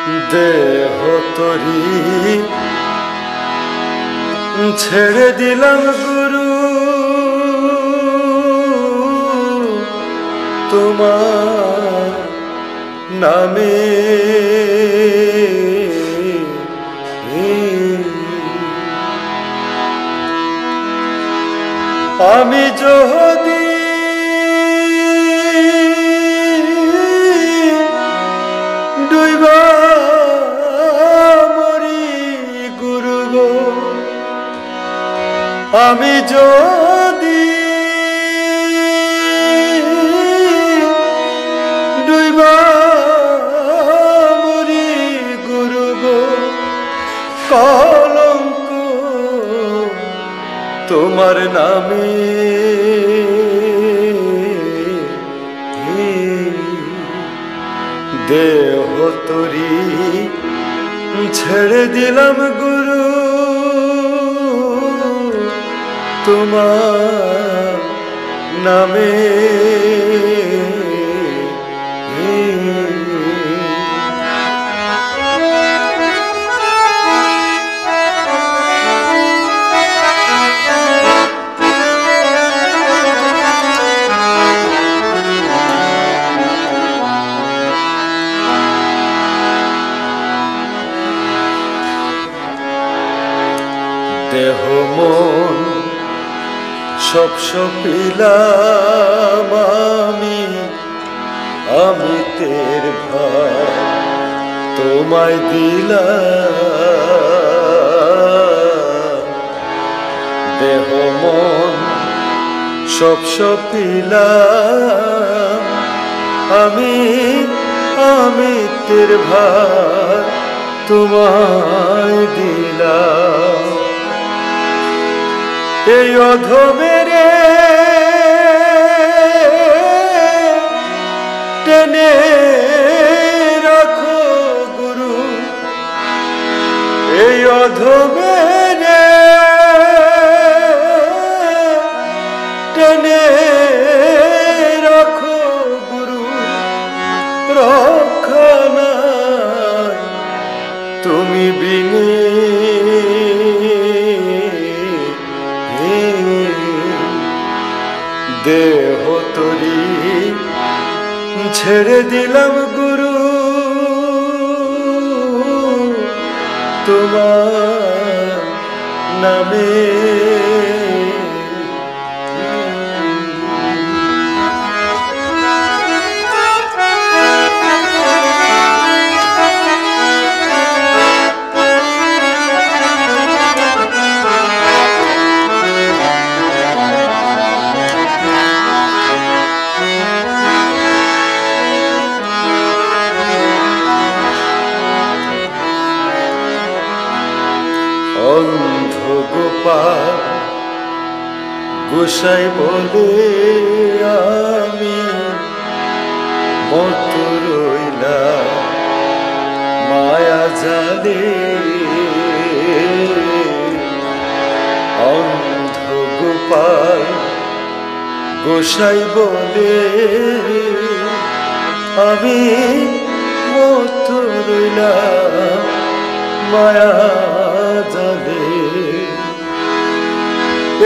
দেহ তরি ছেড়ে দিলাম গুরু তোমার নামে। আমি যদি ডুইবা মরি গুরু গো, আমি যদি ডুইবা মরি গুরু গো, কলঙ্ক তোমার নামে। দেহ তরি ছেড়ে দিলাম গুরু তোমার নামে। দেহ মন সব সপিলাম আমি তের ভার তোমায় দিলাম। দেহ মন সব সপিলাম আমি তের ভার তোমায় দিলাম। এই অধমেরে টেনে রাখো গুরু, এই অধমেরে টেনে রাখো গুরু, রক্ষা নাই তুমি বিনে। দেহ তরি ছেড়ে দিলাম গুরু তোমার নামে। অন্ধ গোপাল গোসাই বলে আমি মত রইলাম মায়া জালে। অন্ধ গোপাল গোসাই বলে আমি মত রইলাম মায়া জালে।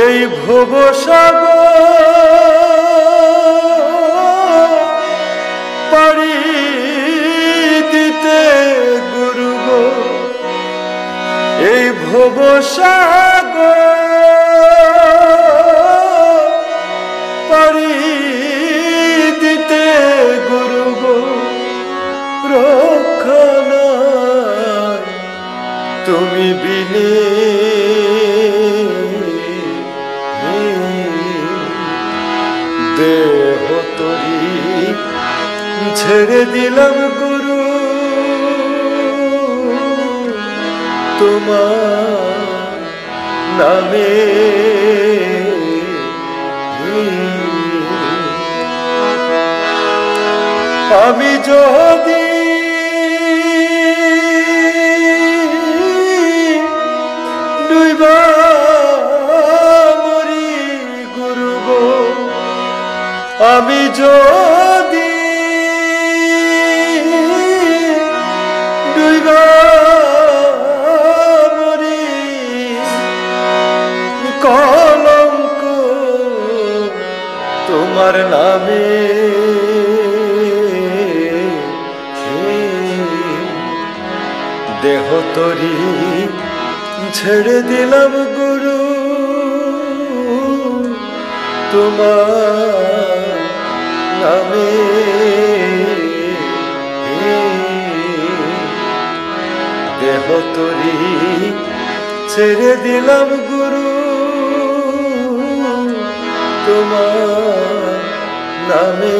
এই ভবসাগর পাড়ি দিতে গুরু গো, এই ভবসাগর পাড়ি দিতে গুরু গো, রক্ষা নাই তুমি বিনে। দেহ তরি ছেড়ে দিলাম গুরু তোমার নামে। আমি যদি ডুইবা মরি গুরু গো, আমি যদি ডুইবা নামে দেহ তরি ছেড়ে দিলাম গুরু তোমার নামে দেহ তরি ছেড়ে দিলাম গুরু তোমার নামে।